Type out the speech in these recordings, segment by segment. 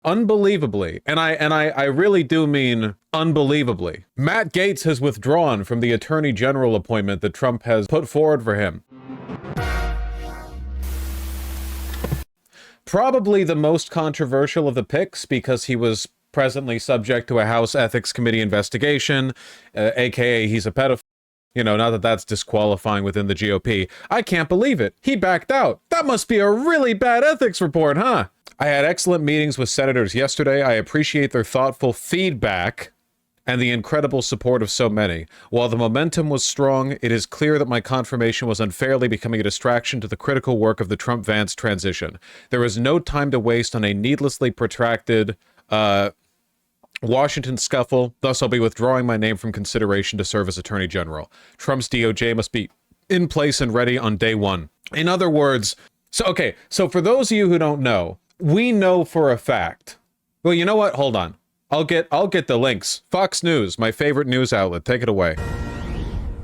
Unbelievably, and I really do mean unbelievably, Matt Gaetz has withdrawn from the attorney general appointment that Trump has put forward for him. Probably the most controversial of the picks because he was presently subject to a House Ethics Committee investigation, aka he's a pedophile. You know, not that that's disqualifying within the GOP. I can't believe it. He backed out. That must be a really bad ethics report, huh? I had excellent meetings with senators yesterday. I appreciate their thoughtful feedback and the incredible support of so many. While the momentum was strong, it is clear that my confirmation was unfairly becoming a distraction to the critical work of the Trump-Vance transition. There is no time to waste on a needlessly protracted Washington scuffle. Thus, I'll be withdrawing my name from consideration to serve as Attorney General. Trump's DOJ must be in place and ready on day one. In other words, so for those of you who don't know, we know for a fact. Well, you know what? Hold on. I'll get the links. Fox News, my favorite news outlet. Take it away.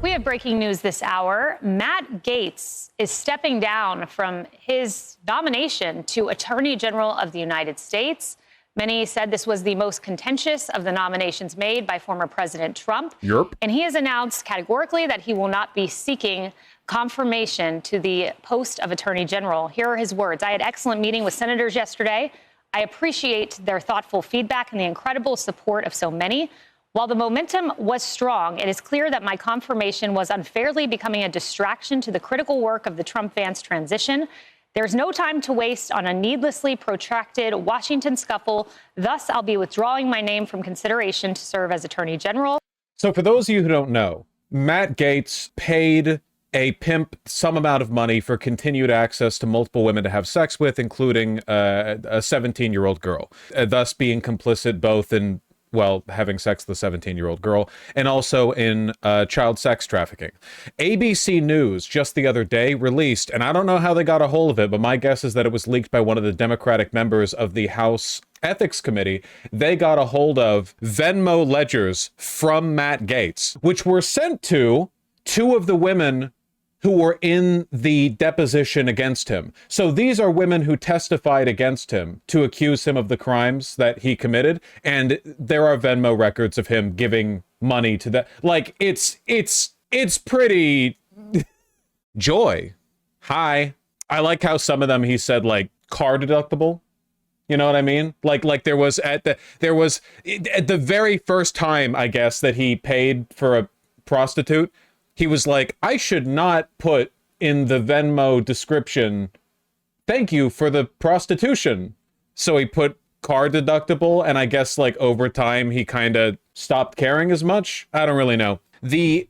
We have breaking news this hour. Matt Gaetz is stepping down from his nomination to Attorney General of the United States. Many said this was the most contentious of the nominations made by former President Trump. Yep. And he has announced categorically that he will not be seeking confirmation to the post of Attorney General. Here are his words. I had an excellent meeting with senators yesterday. I appreciate their thoughtful feedback and the incredible support of so many. While the momentum was strong, it is clear that my confirmation was unfairly becoming a distraction to the critical work of the Trump-Vance transition. There's no time to waste on a needlessly protracted Washington scuffle. Thus, I'll be withdrawing my name from consideration to serve as Attorney General. So for those of you who don't know, Matt Gaetz paid a pimp some amount of money for continued access to multiple women to have sex with, including a 17-year-old girl, thus being complicit both in, well, having sex with a 17-year-old girl and also in child sex trafficking. ABC News just the other day released, and I don't know how they got a hold of it, but my guess is that it was leaked by one of the Democratic members of the House Ethics Committee. They got a hold of Venmo ledgers from Matt Gaetz, which were sent to two of the women who were in the deposition against him. So these are women who testified against him to accuse him of the crimes that he committed. And there are Venmo records of him giving money to that. Like, it's pretty joy. Hi. I like how some of them, he said, like, car deductible. You know what I mean? Like there was at the very first time, I guess, that he paid for a prostitute, he was like, I should not put in the Venmo description, thank you for the prostitution. So he put car deductible, and I guess like over time he kind of stopped caring as much. I don't really know. The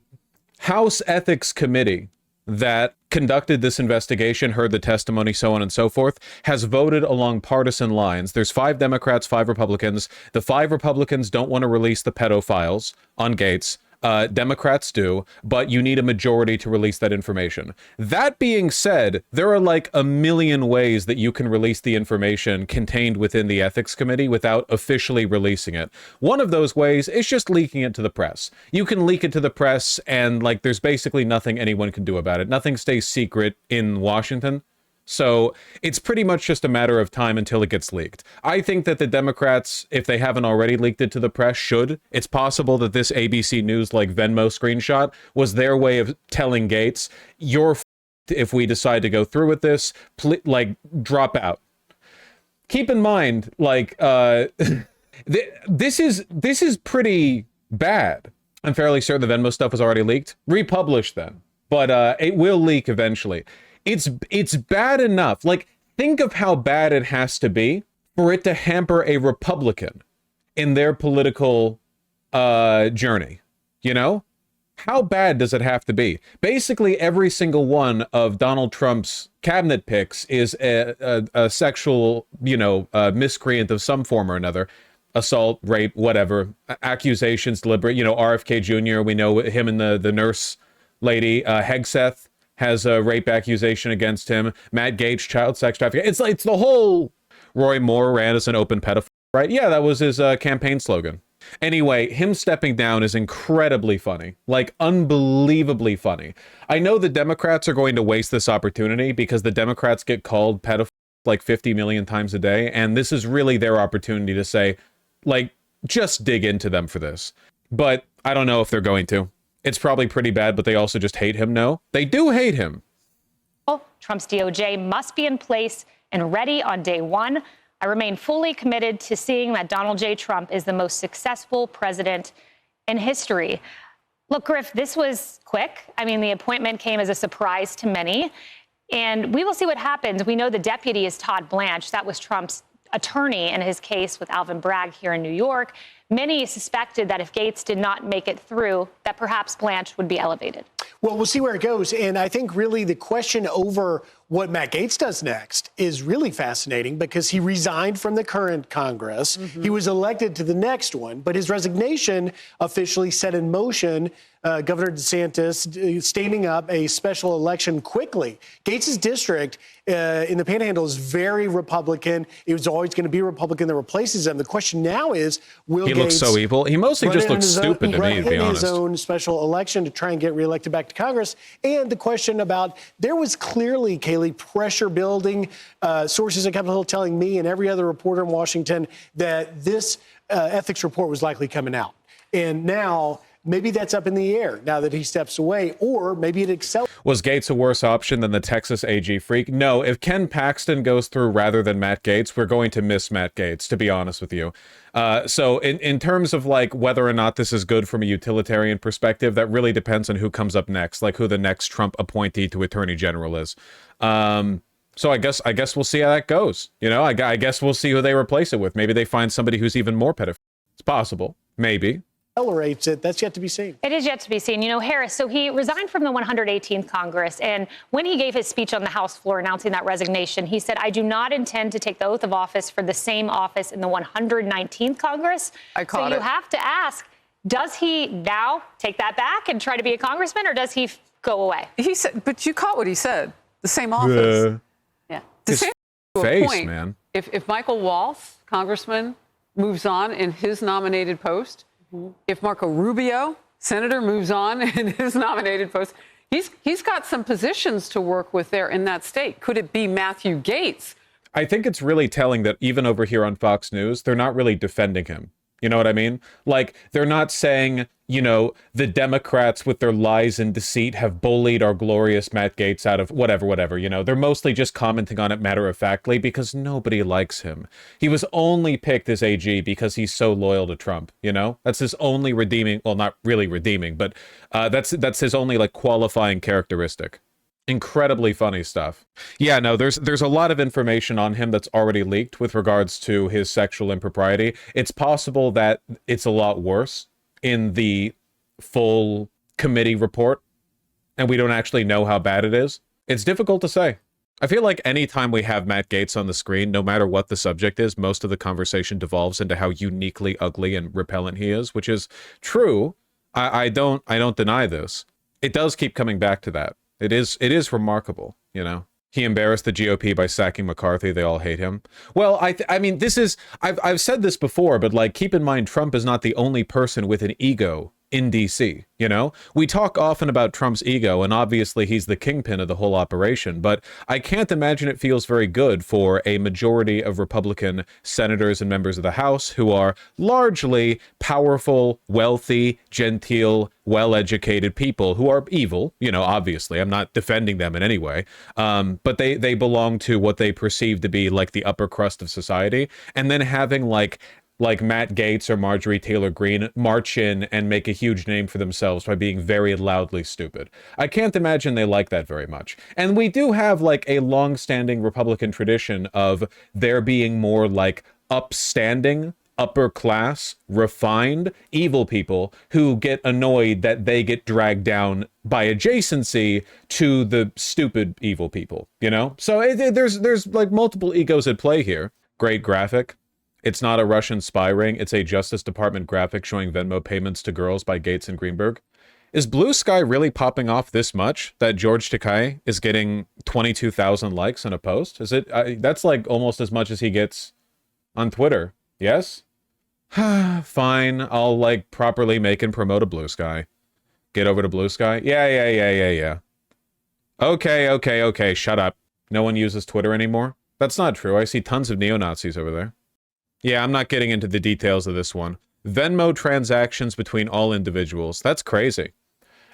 House Ethics Committee that conducted this investigation, heard the testimony, so on and so forth, has voted along partisan lines. There's 5 Democrats, 5 Republicans. The 5 Republicans don't want to release the pedophiles on Gaetz. Democrats do, but you need a majority to release that information. That being said, there are like a million ways that you can release the information contained within the ethics committee without officially releasing it. One of those ways is just leaking it to the press. You can leak it to the press and like there's basically nothing anyone can do about it. Nothing stays secret in Washington. So it's pretty much just a matter of time until it gets leaked. I think that the Democrats, if they haven't already leaked it to the press, should. It's possible that this ABC News like Venmo screenshot was their way of telling Gaetz, you're f***ed if we decide to go through with this, like drop out. Keep in mind, like, this is pretty bad. I'm fairly certain the Venmo stuff was already leaked. Republish then, but it will leak eventually. It's bad enough. Like, think of how bad it has to be for it to hamper a Republican in their political journey. You know? How bad does it have to be? Basically, every single one of Donald Trump's cabinet picks is a sexual, miscreant of some form or another. Assault, rape, whatever. Accusations, deliberate. RFK Jr., we know him and the nurse lady. Hegseth has a rape accusation against him. Matt Gaetz, child sex trafficking. It's the whole Roy Moore ran as an open pedophile, right? Yeah, that was his campaign slogan. Anyway, him stepping down is incredibly funny, like unbelievably funny. I know the Democrats are going to waste this opportunity because the Democrats get called pedophiles like 50 million times a day. And this is really their opportunity to say, like, just dig into them for this. But I don't know if they're going to. It's probably pretty bad, but they also just hate him. No, they do hate him. Trump's DOJ must be in place and ready on day one. I remain fully committed to seeing that Donald J. Trump is the most successful president in history. Look, Griff, this was quick. I mean, the appointment came as a surprise to many, and we will see what happens. We know the deputy is Todd Blanche. That was Trump's attorney in his case with Alvin Bragg here in New York. Many suspected that if Gaetz did not make it through, that perhaps Blanche would be elevated. Well, we'll see where it goes. And I think really the question over what Matt Gaetz does next is really fascinating because he resigned from the current Congress. He was elected to the next one, but his resignation officially set in motion Governor DeSantis standing up a special election quickly. Gaetz's district in the Panhandle is very Republican. It was always going to be a Republican that replaces him. The question now is, will he looks so evil? He mostly just looks stupid to me, to be honest. His own special election to try and get reelected back to Congress. And the question about, there was clearly, Kayleigh, pressure building, sources at Capitol Hill telling me and every other reporter in Washington that this ethics report was likely coming out. And now, maybe that's up in the air now that he steps away, or maybe it accelerates. Was Gaetz a worse option than the Texas AG freak? No, if Ken Paxton goes through rather than Matt Gaetz, we're going to miss Matt Gaetz, to be honest with you. So in terms of like whether or not this is good from a utilitarian perspective, that really depends on who comes up next, like who the next Trump appointee to Attorney General is. So I guess we'll see how that goes. You know, I guess we'll see who they replace it with. Maybe they find somebody who's even more pedophile. It's possible. Maybe. Accelerates it. That's yet to be seen. It is yet to be seen. You know, Harris, so he resigned from the 118th Congress. And when he gave his speech on the House floor announcing that resignation, he said, I do not intend to take the oath of office for the same office in the 119th Congress. So you have to ask, does he now take that back and try to be a congressman, or does he go away? He said, but you caught what he said. The same office. Yeah. His face, man. If Michael Waltz, congressman, moves on in his nominated post, if Marco Rubio, senator, moves on in his nominated post, he's got some positions to work with there in that state. Could it be Matthew Gaetz? I think it's really telling that even over here on Fox News, they're not really defending him. You know what I mean? Like, they're not saying, you know, the Democrats with their lies and deceit have bullied our glorious Matt Gaetz out of whatever, you know. They're mostly just commenting on it matter-of-factly because nobody likes him. He was only picked as AG because he's so loyal to Trump, you know? That's his only redeeming, well, not really redeeming, but that's his only, like, qualifying characteristic. Incredibly funny stuff. Yeah, no, there's a lot of information on him that's already leaked with regards to his sexual impropriety. It's possible that it's a lot worse in the full committee report, and we don't actually know how bad it is. It's difficult to say. I feel like anytime we have Matt Gaetz on the screen, no matter what the subject is, most of the conversation devolves into how uniquely ugly and repellent he is, which is true. I don't deny this. It does keep coming back to that. It is remarkable, you know. He embarrassed the GOP by sacking McCarthy. They all hate him. Well, I mean, this is, I've said this before, but like, keep in mind, Trump is not the only person with an ego in DC, you know? We talk often about Trump's ego, and obviously he's the kingpin of the whole operation, but I can't imagine it feels very good for a majority of Republican senators and members of the House who are largely powerful, wealthy, genteel, well-educated people who are evil, you know, obviously. I'm not defending them in any way, but they belong to what they perceive to be like the upper crust of society, and then having like Matt Gaetz or Marjorie Taylor Greene march in and make a huge name for themselves by being very loudly stupid. I can't imagine they like that very much. And we do have like a long-standing Republican tradition of there being more like upstanding, upper class, refined, evil people who get annoyed that they get dragged down by adjacency to the stupid evil people, you know? So there's like multiple egos at play here. Great graphic. It's not a Russian spy ring. It's a Justice Department graphic showing Venmo payments to girls by Gaetz and Greenberg. Is Blue Sky really popping off this much that George Takei is getting 22,000 likes on a post? Is it? That's like almost as much as he gets on Twitter. Yes? Fine. I'll like properly make and promote a Blue Sky. Get over to Blue Sky. Yeah. Okay. Shut up. No one uses Twitter anymore. That's not true. I see tons of neo-Nazis over there. Yeah, I'm not getting into the details of this one. Venmo transactions between all individuals. That's crazy.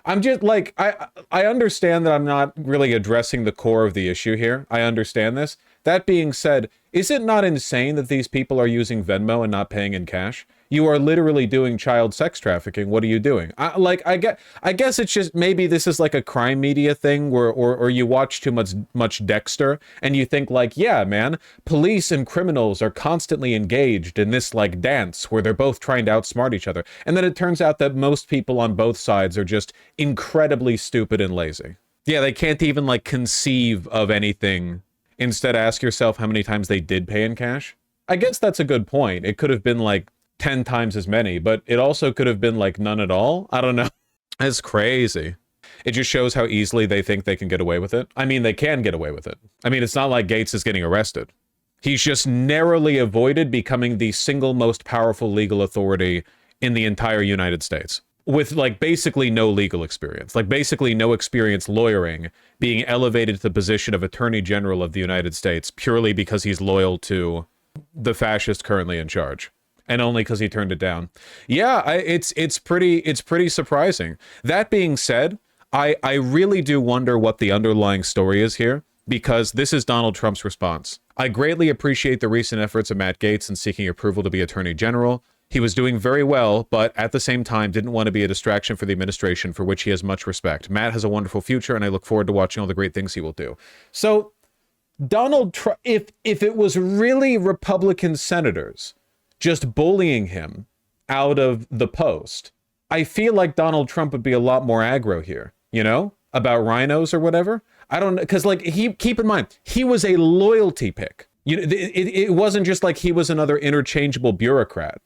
I'm just like, I understand that I'm not really addressing the core of the issue here. I understand this. That being said, is it not insane that these people are using Venmo and not paying in cash? You are literally doing child sex trafficking. What are you doing? I guess it's just maybe this is like a crime media thing where, or you watch too much Dexter and you think like, yeah, man, police and criminals are constantly engaged in this like dance where they're both trying to outsmart each other. And then it turns out that most people on both sides are just incredibly stupid and lazy. Yeah, they can't even like conceive of anything. Instead, ask yourself how many times they did pay in cash. I guess that's a good point. It could have been like 10 times as many, but it also could have been like none at all. I don't know. It's crazy. It just shows how easily they think they can get away with it. I mean, they can get away with it. I mean, it's not like Gaetz is getting arrested. He's just narrowly avoided becoming the single most powerful legal authority in the entire United States, with like basically no legal experience, like basically no experience lawyering, being elevated to the position of Attorney General of the United States purely because he's loyal to the fascist currently in charge. And only because he turned it down. Yeah, it's pretty surprising. That being said, I really do wonder what the underlying story is here, because this is Donald Trump's response. I greatly appreciate the recent efforts of Matt Gaetz in seeking approval to be Attorney General. He was doing very well, but at the same time didn't want to be a distraction for the administration, for which he has much respect. Matt has a wonderful future, and I look forward to watching all the great things he will do. So, Donald Trump, if it was really Republican senators just bullying him out of the post, I feel like Donald Trump would be a lot more aggro here, you know, about rhinos or whatever. I don't know, because like keep in mind, he was a loyalty pick. It wasn't just like he was another interchangeable bureaucrat.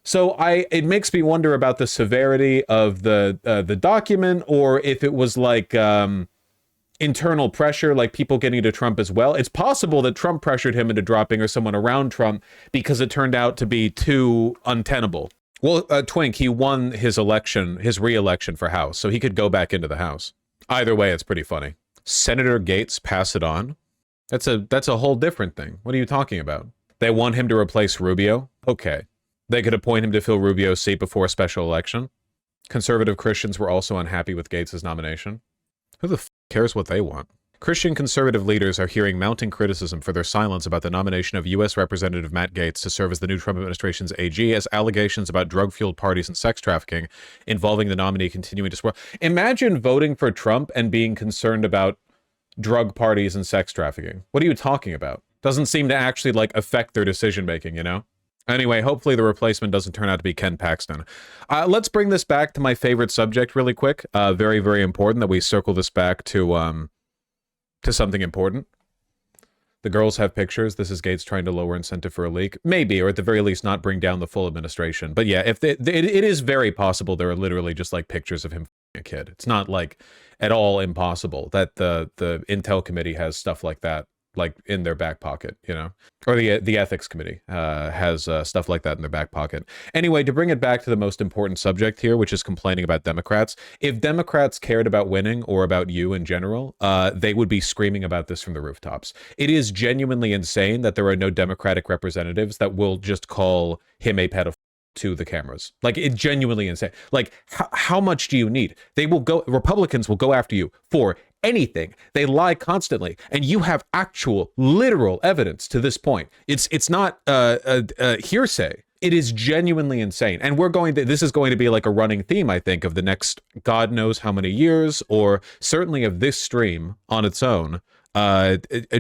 So it makes me wonder about the severity of the document, or if it was like internal pressure, like people getting to Trump as well. It's possible that Trump pressured him into dropping, or someone around Trump, because it turned out to be too untenable. Well, Twink, he won his re-election for House, so he could go back into the House. Either way, it's pretty funny. Senator Gaetz pass it on. That's a whole different thing. What are you talking about? They want him to replace Rubio? Okay. They could appoint him to fill Rubio's seat before a special election. Conservative Christians were also unhappy with Gaetz' nomination. Who the f cares what they want? Christian conservative leaders are hearing mounting criticism for their silence about the nomination of U.S. Representative Matt Gaetz to serve as the new Trump administration's AG, as allegations about drug-fueled parties and sex trafficking involving the nominee continuing to swirl. Imagine voting for Trump and being concerned about drug parties and sex trafficking. What are you talking about? Doesn't seem to actually like affect their decision-making, you know? Anyway, hopefully the replacement doesn't turn out to be Ken Paxton. Let's bring this back to my favorite subject really quick. Very, very important that we circle this back to something important. The girls have pictures. This is Gaetz trying to lower incentive for a leak. Maybe, or at the very least not bring down the full administration. But yeah, if it is very possible there are literally just like pictures of him f***ing a kid. It's not like at all impossible that the Intel committee has stuff like that, like in their back pocket, you know, or the ethics committee has stuff like that in their back pocket. Anyway, to bring it back to the most important subject here, which is complaining about Democrats. If Democrats cared about winning, or about you in general, they would be screaming about this from the rooftops. It is genuinely insane that there are no Democratic representatives that will just call him a pedophile to the cameras. Like, it's genuinely insane. Like, how much do you need? Republicans will go after you for anything. They lie constantly, and you have actual literal evidence to this point. It's not hearsay. It is genuinely insane. And this is going to be like a running theme, I think, of the next God knows how many years, or certainly of this stream on its own.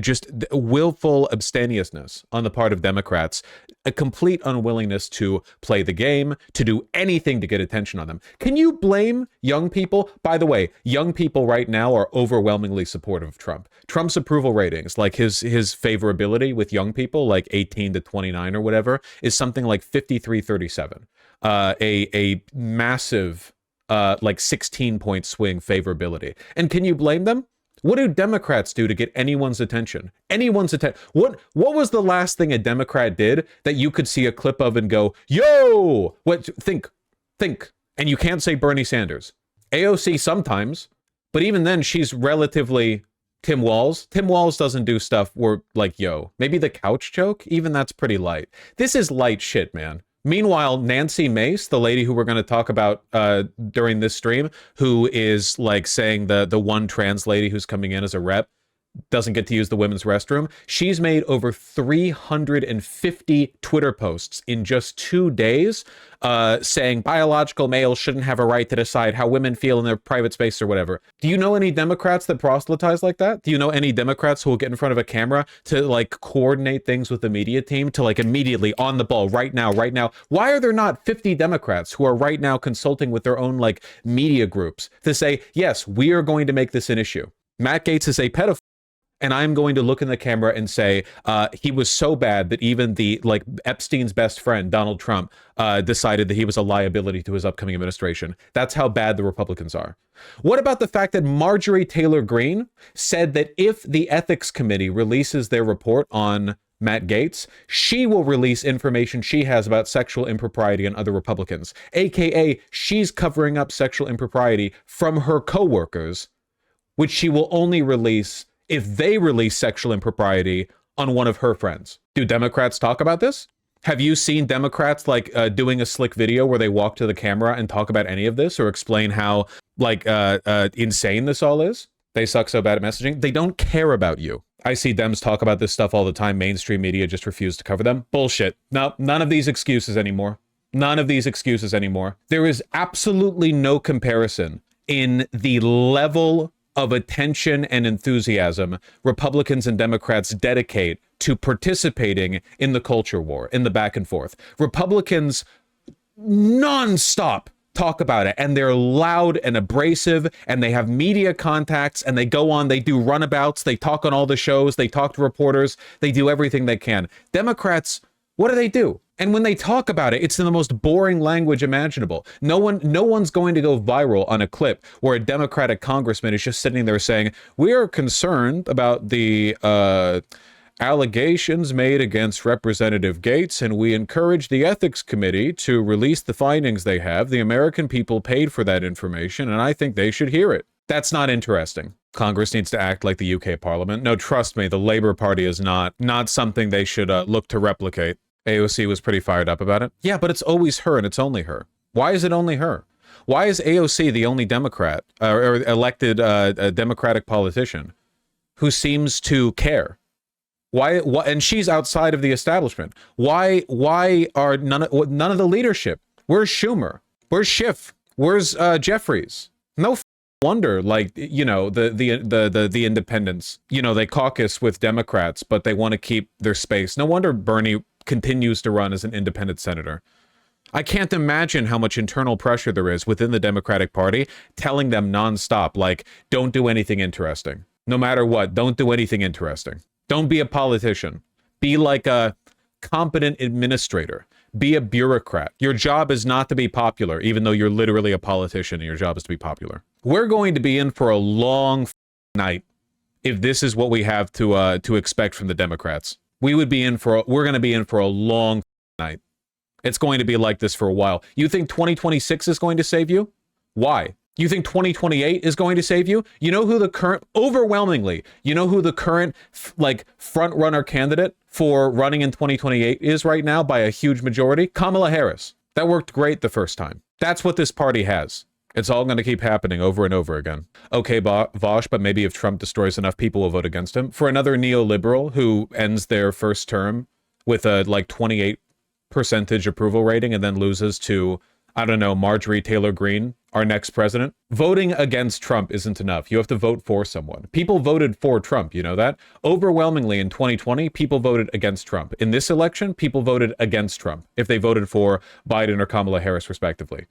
Just willful abstemiousness on the part of Democrats, a complete unwillingness to play the game, to do anything to get attention on them. Can you blame young people? By the way, young people right now are overwhelmingly supportive of Trump. Trump's approval ratings, like his favorability with young people, like 18 to 29 or whatever, is something like 53-37. A massive, like 16-point swing favorability. And can you blame them? What do Democrats do to get anyone's attention? Anyone's attention. What was the last thing a Democrat did that you could see a clip of and go, yo, what? Think. And you can't say Bernie Sanders. AOC sometimes, but even then she's relatively Tim Walz. Tim Walz doesn't do stuff where, like, yo, maybe the couch joke, even that's pretty light. This is light shit, man. Meanwhile, Nancy Mace, the lady who we're going to talk about during this stream, who is like saying the one trans lady who's coming in as a rep doesn't get to use the women's restroom. She's made over 350 Twitter posts in just 2 days saying biological males shouldn't have a right to decide how women feel in their private space or whatever. Do you know any Democrats that proselytize like that? Do you know any Democrats who will get in front of a camera to like coordinate things with the media team to like immediately on the ball right now? Why are there not 50 Democrats who are right now consulting with their own like media groups to say, yes, we are going to make this an issue. Matt Gaetz is a pedophile. And I'm going to look in the camera and say he was so bad that even the like Epstein's best friend, Donald Trump, decided that he was a liability to his upcoming administration. That's how bad the Republicans are. What about the fact that Marjorie Taylor Greene said that if the ethics committee releases their report on Matt Gaetz, she will release information she has about sexual impropriety on other Republicans, aka she's covering up sexual impropriety from her coworkers, which she will only release if they release sexual impropriety on one of her friends. Do Democrats talk about this? Have you seen Democrats like doing a slick video where they walk to the camera and talk about any of this or explain how like insane this all is? They suck so bad at messaging. They don't care about you. I see Dems talk about this stuff all the time. Mainstream media just refuse to cover them. Bullshit. No, none of these excuses anymore. None of these excuses anymore. There is absolutely no comparison in the level of attention and enthusiasm Republicans and Democrats dedicate to participating in the culture war, in the back and forth. Republicans nonstop talk about it, and they're loud and abrasive, and they have media contacts, and they go on, they do runabouts, they talk on all the shows, they talk to reporters, they do everything they can. Democrats, what do? And when they talk about it, it's in the most boring language imaginable. No one's going to go viral on a clip where a Democratic congressman is just sitting there saying, we are concerned about the allegations made against Representative Gaetz, and we encourage the ethics committee to release the findings they have. The American people paid for that information, and I think they should hear it. That's not interesting. Congress needs to act like the UK Parliament. No, trust me, the Labour Party is not something they should look to replicate. AOC was pretty fired up about it. Yeah, but it's always her and it's only her. Why is it only her? Why is AOC the only Democrat or elected a Democratic politician who seems to care? Why? And she's outside of the establishment. Why are none of the leadership? Where's Schumer? Where's Schiff? Where's Jeffries? No wonder, like, you know, the independents, you know, they caucus with Democrats, but they want to keep their space. No wonder Bernie continues to run as an independent senator. I can't imagine how much internal pressure there is within the Democratic Party telling them nonstop, like, don't do anything interesting. No matter what, don't do anything interesting. Don't be a politician. Be like a competent administrator. Be a bureaucrat. Your job is not to be popular, even though you're literally a politician and your job is to be popular. We're going to be in for a long night if this is what we have to expect from the Democrats. We're going to be in for a long night. It's going to be like this for a while. You think 2026 is going to save you? Why? You think 2028 is going to save you? You know who the current like front runner candidate for running in 2028 is right now by a huge majority? Kamala Harris. That worked great the first time. That's what this party has. It's all going to keep happening over and over again. Okay, Vosh, but maybe if Trump destroys enough, people will vote against him. For another neoliberal who ends their first term with a like 28% approval rating and then loses to, I don't know, Marjorie Taylor Greene, our next president. Voting against Trump isn't enough. You have to vote for someone. People voted for Trump, you know that? Overwhelmingly in 2020, people voted against Trump. In this election, people voted against Trump if they voted for Biden or Kamala Harris, respectively.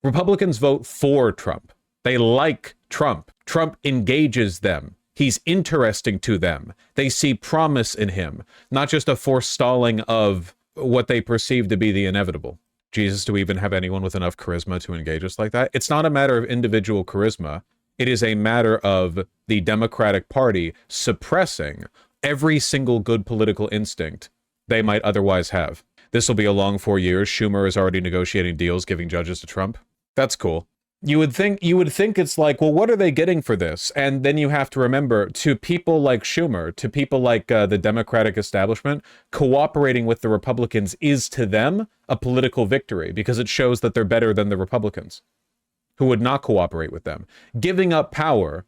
Republicans vote for Trump. They like Trump. Trump engages them. He's interesting to them. They see promise in him, not just a forestalling of what they perceive to be the inevitable. Jesus, do we even have anyone with enough charisma to engage us like that? It's not a matter of individual charisma. It is a matter of the Democratic Party suppressing every single good political instinct they might otherwise have. This will be a long 4 years. Schumer is already negotiating deals giving judges to Trump. That's cool. You would think it's like, well, what are they getting for this? And then you have to remember, to people like Schumer, to people like the Democratic establishment, cooperating with the Republicans is to them a political victory because it shows that they're better than the Republicans who would not cooperate with them. Giving up power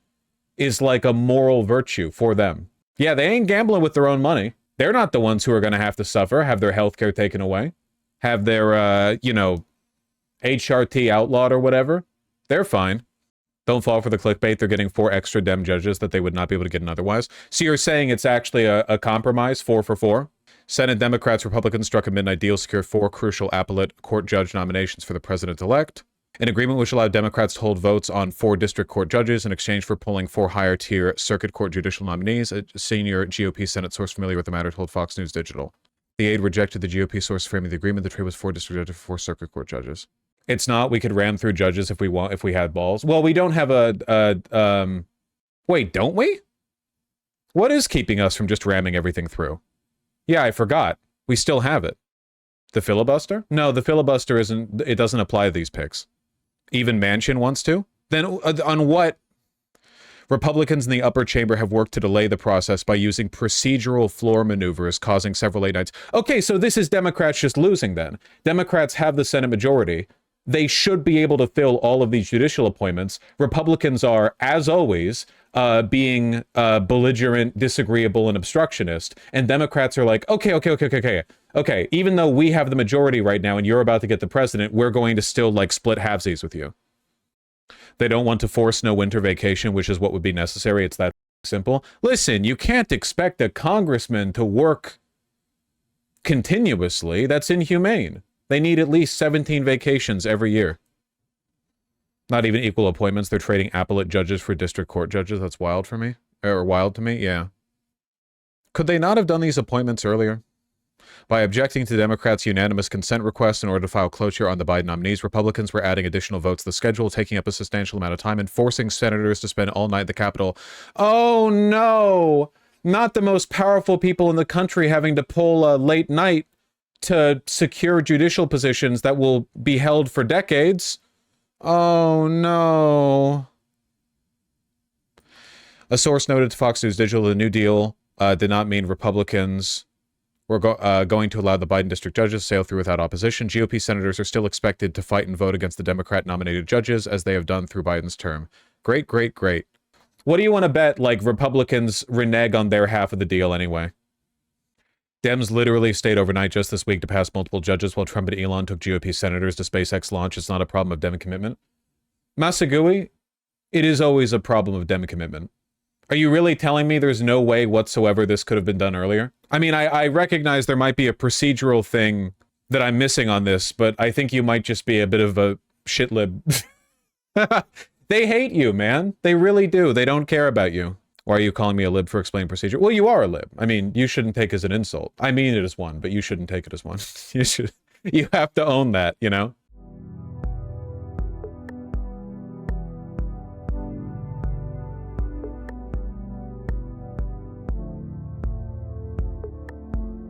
is like a moral virtue for them. Yeah, they ain't gambling with their own money. They're not the ones who are going to have to suffer, have their health care taken away, have their, HRT outlawed or whatever. They're fine. Don't fall for the clickbait. They're getting 4 extra Dem judges that they would not be able to get in otherwise. So you're saying it's actually a compromise, 4 for 4? Senate Democrats, Republicans struck a midnight deal, secure 4 crucial appellate court judge nominations for the president-elect. An agreement which allowed Democrats to hold votes on 4 district court judges in exchange for pulling 4 higher-tier circuit court judicial nominees. A senior GOP Senate source familiar with the matter told Fox News Digital. The aide rejected the GOP source framing the agreement. The trade was 4 district judges for 4 circuit court judges. It's not. We could ram through judges if we had balls. Well, we don't have wait, don't we? What is keeping us from just ramming everything through? Yeah, I forgot. We still have it. The filibuster? No, the filibuster isn't. It doesn't apply to these picks. Even Manchin wants to? Then on what? Republicans in the upper chamber have worked to delay the process by using procedural floor maneuvers, causing several late nights. Okay, so this is Democrats just losing then. Democrats have the Senate majority. They should be able to fill all of these judicial appointments. Republicans are, as always, being belligerent, disagreeable, and obstructionist. And Democrats are like, okay, even though we have the majority right now and you're about to get the president, we're going to still like split halvesies with you. They don't want to force no winter vacation, which is what would be necessary. It's that simple. Listen, you can't expect a congressman to work continuously. That's inhumane. They need at least 17 vacations every year. Not even equal appointments. They're trading appellate judges for district court judges. That's wild for me. Or wild to me, yeah. Could they not have done these appointments earlier? By objecting to Democrats' unanimous consent request in order to file cloture on the Biden nominees, Republicans were adding additional votes to the schedule, taking up a substantial amount of time and forcing senators to spend all night at the Capitol. Oh no! Not the most powerful people in the country having to pull a late night to secure judicial positions that will be held for decades. Oh no. A source noted to Fox News Digital the New Deal did not mean Republicans were going to allow the Biden district judges to sail through without opposition. GOP senators are still expected to fight and vote against the Democrat-nominated judges as they have done through Biden's term. Great, great, great. What do you want to bet, like, Republicans renege on their half of the deal anyway? Dems literally stayed overnight just this week to pass multiple judges while Trump and Elon took GOP senators to SpaceX launch. It's not a problem of Dem commitment. Masagui, it is always a problem of Dem commitment. Are you really telling me there's no way whatsoever this could have been done earlier? I mean, I recognize there might be a procedural thing that I'm missing on this, but I think you might just be a bit of a shitlib. They hate you, man. They really do. They don't care about you. Why are you calling me a lib for explaining procedure? Well, you are a lib. I mean, you shouldn't take it as an insult. I mean it as one, but you shouldn't take it as one. You have to own that, you know?